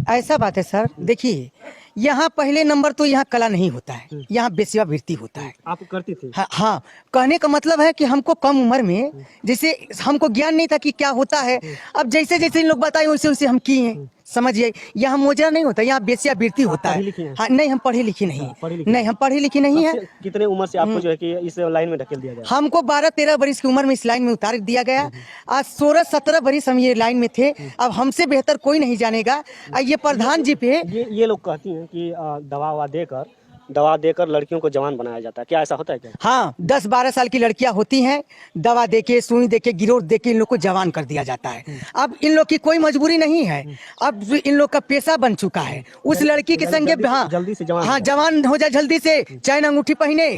ऐसा बात है सर, देखिए यहाँ पहले नंबर तो यहाँ कला नहीं होता है, यहाँ वेश्यावृत्ति होता है। आप करती थी? हाँ हाँ, कहने का मतलब है कि हमको कम उम्र में, जैसे हमको ज्ञान नहीं था कि क्या होता है, अब जैसे जैसे इन लोग बताए वैसे वैसे हम किए हैं, समझिए। यहाँ मोजा नहीं होता, यहाँ वेश्यावृत्ति होता है। हाँ, नहीं हम पढ़े लिखे नहीं, नहीं हम पढ़े लिखे नहीं है। कितने उम्र से आपको जो है कि इस लाइन में ढकेल दिया गया? हमको 12-13 बरिस की उम्र में इस लाइन में उतार दिया गया। आज 16-17 बरिस हम ये लाइन में थे, अब हमसे बेहतर कोई नहीं जानेगा। ये प्रधान जी पे ये लोग कहती हैं कि दवा देकर लड़कियों को जवान बनाया जाता है, क्या ऐसा होता है क्या? हाँ, 10-12 साल की लड़कियां होती हैं, दवा देके, सुई देके, गिरोट देके इन लोग को जवान कर दिया जाता है। अब इन लोग की कोई मजबूरी नहीं है, अब इन लोग का पेशा बन चुका है। उस लड़की के संगे जल्दी से जवान, हाँ जवान हो जाए जल्दी से, चैन अंगूठी पहने,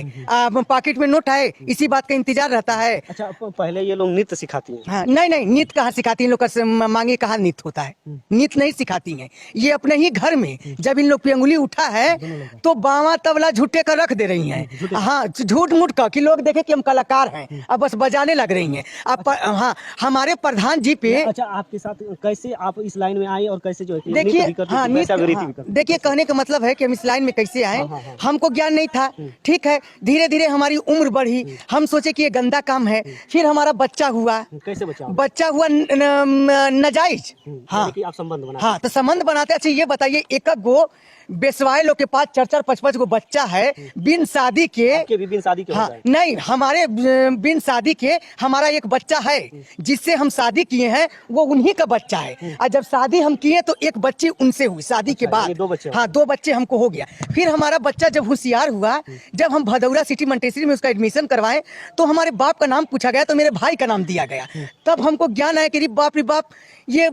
पॉकेट में नोट आए, इसी बात का इंतजार रहता है। अच्छा, पहले ये लोग नृत्य सिखाती हैं? हाँ, नहीं नहीं, नृत्य कहाँ सिखाती इन लोग का, मांगे कहाँ नृत्य होता है, नृत्य नहीं सिखाती हैं। ये अपने ही घर में जब इन लोग पे अंगुली उठा है तो बावा तबला झूठे का रख दे रही हैं। हाँ, झूठ मूठ का कि लोग देखे कि हम कलाकार हैं, अब बस बजाने लग रही हैं। अब हाँ, हमारे प्रधान जी पे। अच्छा, आपके साथ कैसे आप इस लाइन में आए और कैसे जो है देखिए, हाँ देखिए, कहने का मतलब है कि हम इस लाइन में कैसे आए, हमको ज्ञान नहीं था, ठीक है। धीरे धीरे हमारी उम्र बढ़ी, हम सोचे कि ये गंदा काम है, फिर हमारा बच्चा हुआ। कैसे बच्चा हुआ नाजायज। हाँ आप संबंध बनाते? हाँ, तो संबंध बनाते। अच्छा ये बताइए, एक गो बेसवाए लोग के पास 4-4, 5-5 गो बच्चा है बिन शादी के। आपके भी बिन शादी के? हाँ, नहीं, हमारे बिन शादी के हमारा एक बच्चा है, जिससे हम शादी किए हैं, वो उन्हीं का बच्चा है। और जब शादी हम किए तो एक बच्ची उनसे हुई शादी के बाद। 2 बच्चे? हाँ, 2 बच्चे हमको हो गया। फिर हमारा बच्चा जब होशियार हुआ, जब हम भदौरा सिटी मंटेसरी में उसका एडमिशन करवाएं, तो हमारे बाप का नाम पूछा गया, तो मेरे भाई का नाम दिया गया। तब हमको ज्ञान आया कि रे बाप, ये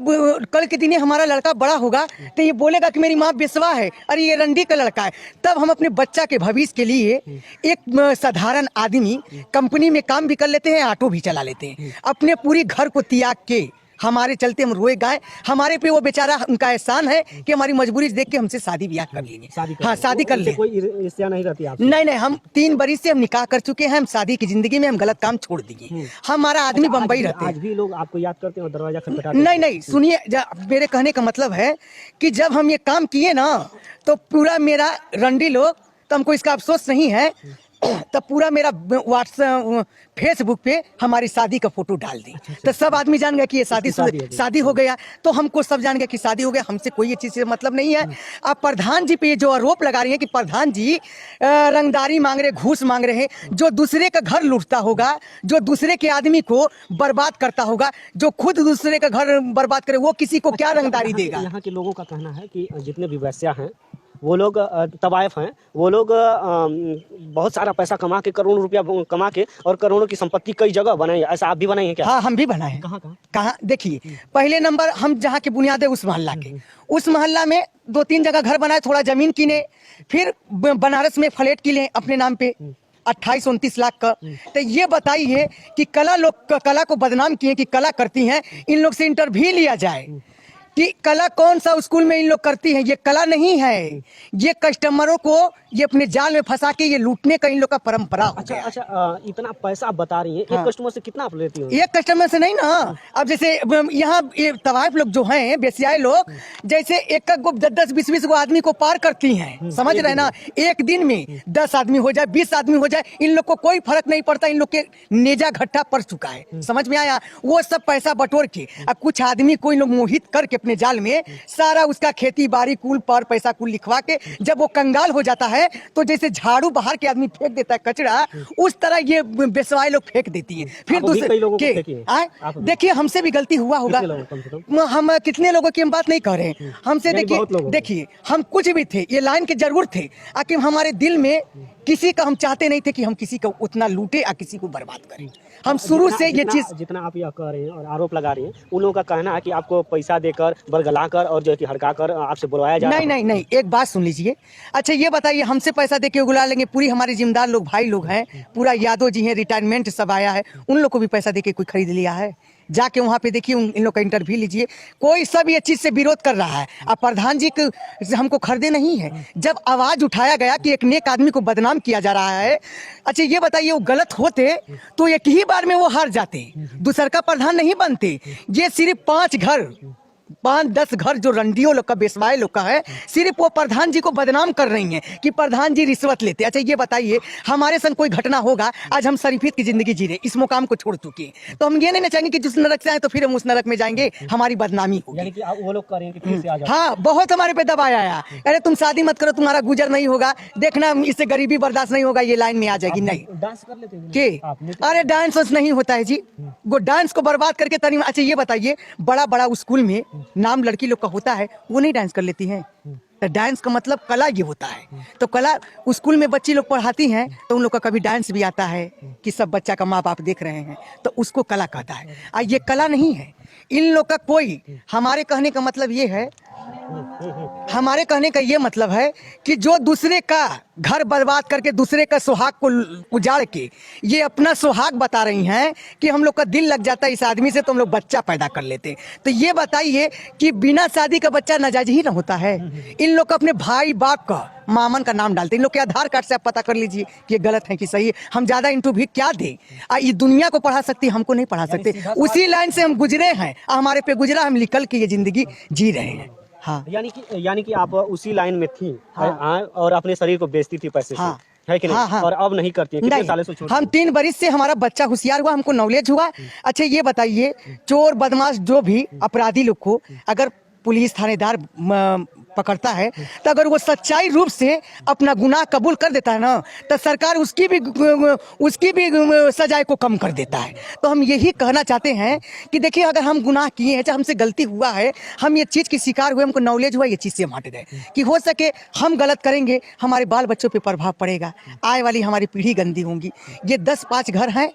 कल के दिन हमारा लड़का बड़ा होगा तो ये बोलेगा कि मेरी माँ बेसवा है, अरे ये रंडी का लड़का है। तब हम अपने बच्चा के भविष्य के लिए एक साधारण आदमी कंपनी में काम भी कर लेते हैं, ऑटो भी चला लेते हैं, अपने पूरी घर को त्याग के हमारे चलते हम रोए गाए। हमारे पे वो बेचारा, उनका एहसान है कि हमारी मजबूरी देख के हमसे शादी ब्याह कर लेंगे। हाँ, शादी कर ले। कोई ईर्ष्या नहीं रहती आपसे? नहीं नहीं, हम 3 बरिस से हम निकाह कर चुके हैं, हम शादी की जिंदगी में हम गलत काम छोड़ दिए। हमारा आदमी बम्बई रहते हैं। आज भी लोग आपको याद करते हैं और दरवाजा खटखटाते? नहीं नहीं, सुनिए, मेरे कहने का मतलब है कि जब हम ये काम किए ना, तो पूरा मेरा रंडी लोग, तो हमको इसका अफसोस नहीं है, तब पूरा मेरा व्हाट्सएप, फेसबुक पे हमारी शादी का फोटो डाल दी। तो सब आदमी जान गया कि ये शादी हो गया, तो हमको सब जान गया कि शादी हो गया। हमसे कोई ये चीज़ से मतलब नहीं है। अब प्रधान जी पे ये जो आरोप लगा रही है कि प्रधान जी रंगदारी मांग रहे, घूस मांग रहे हैं, जो दूसरे का घर लूटता होगा, जो दूसरे के आदमी को बर्बाद करता होगा, जो खुद दूसरे का घर बर्बाद करे, वो किसी को क्या रंगदारी देगा? यहाँ के लोगों का कहना है कि जितने भी वैश्या हैं वो लोग तवायफ हैं, वो लोग बहुत सारा पैसा कमा के, करोड़ों रुपया कमा के और करोड़ों की संपत्ति कई जगह बनाई है। ऐसा आप भी बनाए हैं क्या? हाँ, हम भी बनाए हैं। कहाँ? देखिए, पहले नंबर हम जहाँ के बुनियाद है उस मोहल्ला के, उस मोहल्ला में 2-3 जगह घर बनाए, थोड़ा जमीन किने, फिर बनारस में फ्लैट किने अपने नाम पे 28-29 लाख का। तो ये बताइए कि कला को बदनाम किए कि कला करती हैं, इन लोग से इंटरव्यू लिया जाए कि कला कौन सा स्कूल में इन लोग करती हैं। ये कला नहीं है, ये कस्टमरों को ये अपने जाल में फंसा के ये लूटने का इन लोग का परंपरा हो गया। अच्छा, इतना पैसा आप बता रही हैं, हाँ। एक कस्टमर से कितना आप लेती हो? एक कस्टमर से नहीं ना। अब जैसे यहाँ ये तवाइफ लोग जो हैं, बेसियाई लोग, जैसे एक 10-20 गो आदमी को पार करती हैं, समझ रहे ना। एक दिन में 10 आदमी हो जाए, 20 आदमी हो जाए, इन लोग को कोई फर्क नहीं पड़ता। इन लोग के नेजा घट्टा पड़ चुका है, समझ में आया। वो सब पैसा बटोर के अब कुछ आदमी को इन लोग मोहित करके अपने जाल में सारा उसका खेती बाड़ी कुल पर पैसा कुल लिखवा के, जब वो कंगाल हो जाता है तो जैसे झाड़ू बाहर के आदमी फेंक देता है कचरा, उस तरह ये बेसवाई लोग फेंक देती है। फिर दूसरे देखिए, हमसे भी गलती हुआ होगा। हम कितने लोगों की हम बात नहीं कर रहे हैं, हमसे देखिए हम कुछ भी थे, ये लाइन के जरूर थे, आखिर हमारे दिल में किसी का हम चाहते नहीं थे कि हम किसी को उतना लूटे या किसी को बर्बाद करें। हम शुरू से ये चीज, जितना आप यह कह रहे हैं और आरोप लगा रहे हैं, उन लोगों का कहना है कि आपको पैसा देकर, बरगलाकर और जो है कि हड़काकर आपसे बुलवाया जा रहा है। नहीं, एक बात सुन लीजिए। अच्छा ये बताइए, हमसे पैसा देके उगला लेंगे? पूरी हमारे जिम्मेदार लोग, भाई लोग हैं, पूरा यादव जी हैं, रिटायरमेंट सब आया है, उन लोग को भी पैसा देके कोई खरीद लिया है? जाके वहाँ पे देखिए, इन लोग का इंटरव्यू लीजिए, कोई सब ये चीज से विरोध कर रहा है। अब प्रधान जी के हमको खरीदे नहीं है। जब आवाज उठाया गया कि एक नेक आदमी को बदनाम किया जा रहा है, अच्छा ये बताइए, वो गलत होते तो एक ही बार में वो हार जाते, दूसर का प्रधान नहीं बनते। ये सिर्फ 5 घर 5-10 घर जो रंडियों लोग का, बेसवाए लोग का है, सिर्फ वो प्रधान जी को बदनाम कर रही हैं कि प्रधान जी रिश्वत लेते। अच्छा ये बताइए, हमारे संग कोई घटना होगा, आज हम शरीफियत की जिंदगी जी रहे, इस मुकाम को छोड़ चुके हैं, तो हम ये नहीं चाहेंगे कि जिस नरक से आए तो फिर हम उस नरक में जाएंगे, हमारी बदनामी होगी। यानी कि वो लोग कह रहे हैं कि फिर से आ जाओ। हाँ, बहुत हमारे पे दबाया आया, अरे तुम शादी मत करो, तुम्हारा गुजर नहीं होगा, देखना इससे गरीबी बर्दाश्त नहीं होगा, ये लाइन में आ जाएगी। नहीं, डांस कर लेते हैं के अरे डांस वांस नहीं होता है जी, वो डांस को बर्बाद करके तरी। अच्छा ये बताइए, बड़ा बड़ा स्कूल में नाम लड़की लोग का होता है, वो नहीं डांस कर लेती हैं? तो डांस का मतलब कला ये होता है, तो कला स्कूल में बच्ची लोग पढ़ाती हैं, तो उन लोग का कभी डांस भी आता है कि सब बच्चा का माँ बाप देख रहे हैं, तो उसको कला कहता है। ये कला नहीं है इन लोग का कोई। हमारे कहने का मतलब ये है, हमारे कहने का ये मतलब है कि जो दूसरे का घर बर्बाद करके दूसरे का सुहाग को उजाड़ के ये अपना सुहाग बता रही हैं कि हम लोग का दिल लग जाता है इस आदमी से, तो हम लोग बच्चा पैदा कर लेते हैं। तो ये बताइए कि बिना शादी का बच्चा नाजायज ही ना होता है? इन लोग का अपने भाई बाप का, मामन का नाम डालते हैं। इन लोग के आधार कार्ड से आप पता कर लीजिए कि ये गलत है कि सही है। हम ज्यादा इंटरव्यू क्या दें? ये दुनिया को पढ़ा सकती, हमको नहीं पढ़ा सकते। उसी लाइन से हम गुजरे हैं, हमारे पे गुजरा, हम निकल के ये जिंदगी जी रहे हैं। हाँ, यानी कि आप उसी लाइन में थी। हाँ। और अपने शरीर को बेचती थी पैसे से। हाँ, है कि नहीं? हाँ, हाँ। और अब नहीं करती है? कितने नहीं, सालों से छोड़? हम 3 बरिस से हमारा बच्चा होशियार हुआ, हमको नॉलेज हुआ। अच्छा ये बताइए, चोर बदमाश जो भी अपराधी लोग को अगर पुलिस थानेदार पकड़ता है, तो अगर वो सच्चाई रूप से अपना गुनाह कबूल कर देता है ना, तो सरकार उसकी भी सजाए को कम कर देता है। तो हम यही कहना चाहते हैं कि देखिए, अगर हम गुनाह किए हैं, चाहे हमसे गलती हुआ है, हम ये चीज़ की शिकार हुए, हमको नॉलेज हुआ, ये चीज़ से हम हट गए कि हो सके हम गलत करेंगे, हमारे बाल बच्चों पे प्रभाव पड़ेगा, आए वाली हमारी पीढ़ी गंदी होंगी। ये 10-5 घर हैं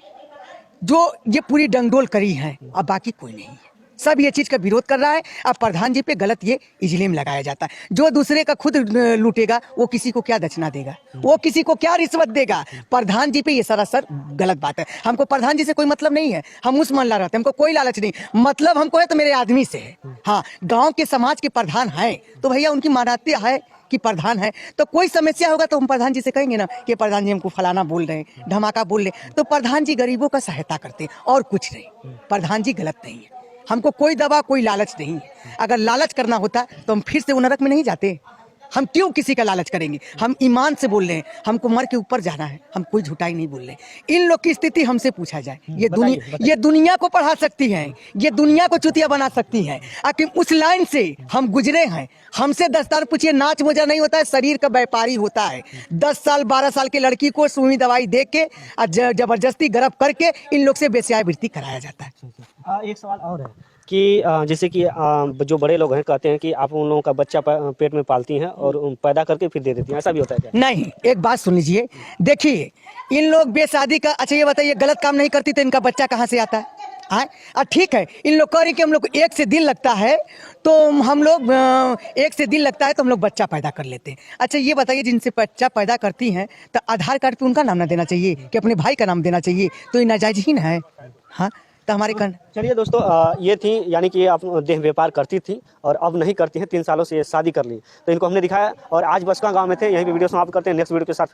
जो ये पूरी डंगडोल करी हैं, अब बाकी कोई नहीं है। सब ये चीज़ का विरोध कर रहा है। अब प्रधान जी पे गलत ये इजलेम लगाया जाता है। जो दूसरे का खुद लूटेगा, वो किसी को क्या दक्षिणा देगा, वो किसी को क्या रिश्वत देगा? प्रधान जी पे ये सरासर गलत बात है। हमको प्रधान जी से कोई मतलब नहीं है, हम उस मोहल्ला रहते हैं, हमको कोई लालच नहीं। मतलब हमको है तो मेरे आदमी से है। हाँ, गाँव के समाज के प्रधान हैं तो भैया उनकी मान्यता है कि प्रधान है, तो कोई समस्या होगा तो हम प्रधान जी से कहेंगे ना कि प्रधान जी हमको फलाना बोल रहे हैं, धमाका बोल रहे हैं। तो प्रधान जी गरीबों का सहायता करते हैं और कुछ नहीं। प्रधान जी गलत नहीं है, हमको कोई दवा कोई लालच नहीं है। अगर लालच करना होता तो हम फिर से वो नरक में नहीं जाते। हम क्यों किसी का लालच करेंगे? हम ईमान से बोल रहे हैं, हमको मर के ऊपर जाना है, हम कोई झूठाई नहीं बोल रहे। इन लोग की स्थिति हमसे पूछा जाए, ये दुनिया को पढ़ा सकती हैं, ये दुनिया को चुतिया बना सकती हैं। आखिर उस लाइन से हम गुजरे हैं। हमसे दस्तार पूछिए, नाच मोजा नहीं होता है, शरीर का व्यापारी होता है। 10 साल 12 साल के लड़की को सुई दवाई दे के जबरदस्ती गर्भ करके इन लोग से वेश्यावृत्ति कराया जाता है। एक सवाल और है कि जैसे कि जो बड़े लोग हैं कहते हैं कि आप उन लोगों का बच्चा पेट में पालती हैं और पैदा करके फिर दे देती हैं, ऐसा भी होता है क्या? नहीं, एक बात सुन लीजिए, देखिए इन लोग बेशादी का, अच्छा ये बताइए, गलत काम नहीं करती तो इनका बच्चा कहाँ से आता है? ठीक है, इन लोग कह रही कि हम लोग एक से दिल लगता है तो हम लोग एक से दिल लगता है तो हम लोग बच्चा पैदा कर लेते हैं। अच्छा ये बताइए, जिनसे बच्चा पैदा करती हैं तो आधार कार्ड पे उनका नाम ना देना चाहिए कि अपने भाई का नाम देना चाहिए? तो ये नाजायज ही ना है। हाँ, तो हमारे चलिए दोस्तों, ये थी, यानी कि आप देह व्यापार करती थी और अब नहीं करती हैं, 3 सालों से शादी कर ली, तो इनको हमने दिखाया। और आज बसका गांव में थे, यहीं पे वीडियो समाप्त करते हैं। नेक्स्ट वीडियो के साथ